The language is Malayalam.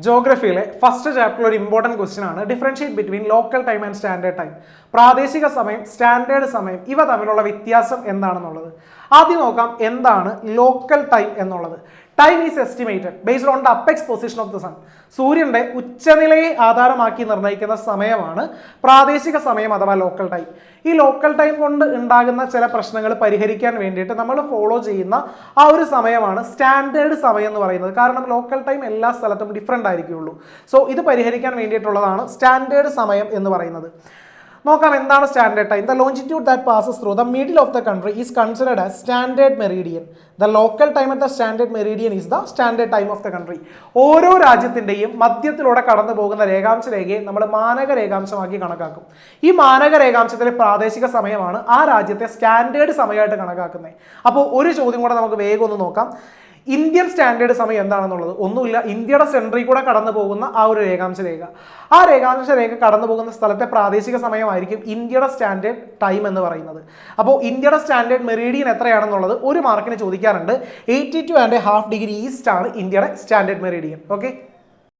ജോഗ്രഫിയിലെ ഫസ്റ്റ് ചാപ്റ്ററിൽ ഒരു ഇമ്പോർട്ടൻറ്റ് ക്വസ്റ്റ്യൻ ആണ് differentiate between local time and standard time. പ്രാദേശിക സമയം സ്റ്റാൻഡേർഡ് സമയം ഇവ തമ്മിലുള്ള വ്യത്യാസം എന്താണെന്നുള്ളത്. ആദ്യം നോക്കാം എന്താണ് ലോക്കൽ ടൈം എന്നുള്ളത്. Time is estimated based on the apex position of the sun. സൂര്യന്റെ ഉച്ചനിലയെ ആധാരമാക്കി നിർണ്ണയിക്കുന്ന സമയമാണ് പ്രാദേശിക സമയം അഥവാ ലോക്കൽ ടൈം. ഈ ലോക്കൽ ടൈം കൊണ്ട് ഉണ്ടാകുന്ന ചില പ്രശ്നങ്ങൾ പരിഹരിക്കാൻ വേണ്ടിയിട്ട് നമ്മൾ ഫോളോ ചെയ്യുന്ന ആ ഒരു സമയമാണ് സ്റ്റാൻഡേർഡ് സമയം എന്ന് പറയുന്നത്. കാരണം ലോക്കൽ ടൈം എല്ലാ സ്ഥലത്തും ഡിഫറെൻ്റ് ആയിരിക്കുള്ളൂ. സോ ഇത് പരിഹരിക്കാൻ വേണ്ടിയിട്ടുള്ളതാണ് സ്റ്റാൻഡേർഡ് സമയം എന്ന് പറയുന്നത്. നോക്കാം എന്താണ് standard time. The longitude that passes through the middle of the country is considered as standard Meridian. The local time at the standard Meridian is the standard time of the country. ഓരോ രാജ്യത്തിൻ്റെയും മധ്യത്തിലൂടെ കടന്നു പോകുന്ന രേഖാംശ രേഖയെ നമ്മൾ മാനക രേഖാംശമാക്കി കണക്കാക്കും. ഈ മാനക രേഖാംശത്തിലെ പ്രാദേശിക സമയമാണ് ആ രാജ്യത്തെ സ്റ്റാൻഡേർഡ് സമയമായിട്ട് കണക്കാക്കുന്നത്. അപ്പോൾ ഒരു ചോദ്യം കൂടെ നമുക്ക് വേഗം ഒന്ന് നോക്കാം. ഇന്ത്യൻ സ്റ്റാൻഡേർഡ് സമയം എന്താണെന്നുള്ളത് ഒന്നുമില്ല, ഇന്ത്യയുടെ സെൻട്രിൽ കൂടെ കടന്നു പോകുന്ന ആ ഒരു രേഖാംശ രേഖ. ആ രേഖാംശ രേഖ കടന്നു പോകുന്ന സ്ഥലത്തെ പ്രാദേശിക സമയമായിരിക്കും ഇന്ത്യയുടെ സ്റ്റാൻഡേർഡ് ടൈം എന്ന് പറയുന്നത്. അപ്പോൾ ഇന്ത്യയുടെ സ്റ്റാൻഡേർഡ് മെറീഡിയൻ എത്രയാണെന്നുള്ളത് ഒരു മാർക്കിന് ചോദിക്കാറുണ്ട്. 82.5 ഡിഗ്രി ഈസ്റ്റ് ആണ് ഇന്ത്യയുടെ സ്റ്റാൻഡേർഡ് മെറീഡിയൻ. ഓക്കെ.